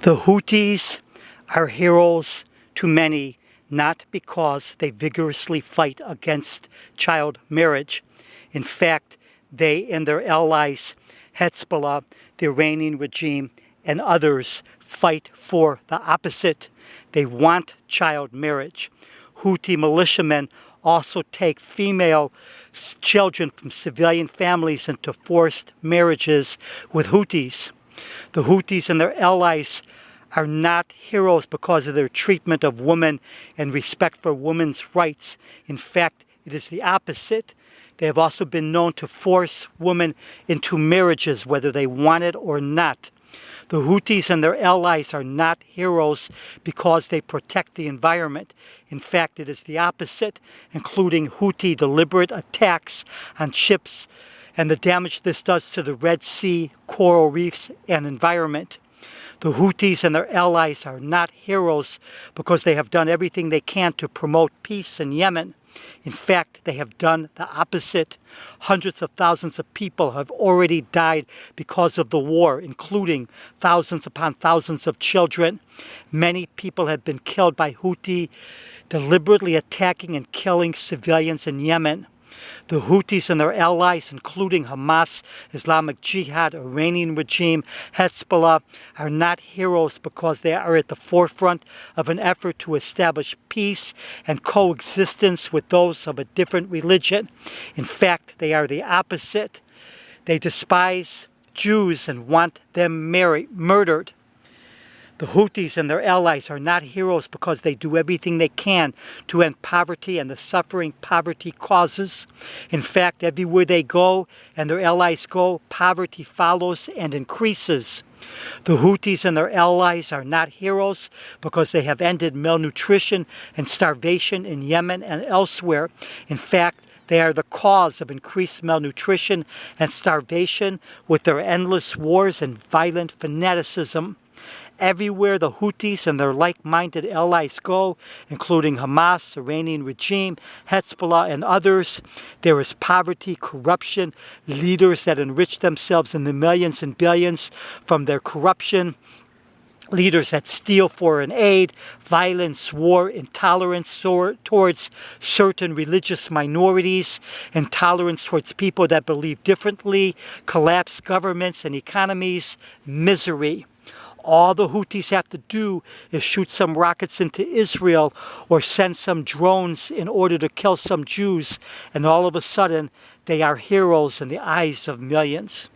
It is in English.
The Houthis are heroes to many, not because they vigorously fight against child marriage. In fact, they and their allies, Hezbollah, the Iranian regime, and others fight for the opposite. They want child marriage. Houthi militiamen also take female children from civilian families into forced marriages with Houthis. The Houthis and their allies are not heroes because of their treatment of women and respect for women's rights. In fact, it is the opposite. They have also been known to force women into marriages, whether they want it or not. The Houthis and their allies are not heroes because they protect the environment. In fact, it is the opposite, including Houthi deliberate attacks on ships and the damage this does to the Red Sea, coral reefs, and environment. The Houthis and their allies are not heroes because they have done everything they can to promote peace in Yemen. In fact, they have done the opposite. Hundreds of thousands of people have already died because of the war, including thousands upon thousands of children. Many people have been killed by Houthi deliberately attacking and killing civilians in Yemen. The Houthis and their allies, including Hamas, Islamic Jihad, Iranian regime, Hezbollah, are not heroes because they are at the forefront of an effort to establish peace and coexistence with those of a different religion. In fact, they are the opposite. They despise Jews and want them murdered. The Houthis and their allies are not heroes because they do everything they can to end poverty and the suffering poverty causes. In fact, everywhere they go and their allies go, poverty follows and increases. The Houthis and their allies are not heroes because they have ended malnutrition and starvation in Yemen and elsewhere. In fact, they are the cause of increased malnutrition and starvation with their endless wars and violent fanaticism. Everywhere the Houthis and their like-minded allies go, including Hamas, Iranian regime, Hezbollah, and others, there is poverty, corruption, leaders that enrich themselves in the millions and billions from their corruption, leaders that steal foreign aid, violence, war, intolerance towards certain religious minorities, intolerance towards people that believe differently, collapsed governments and economies, misery. All the Houthis have to do is shoot some rockets into Israel or send some drones in order to kill some Jews, and all of a sudden they are heroes in the eyes of millions.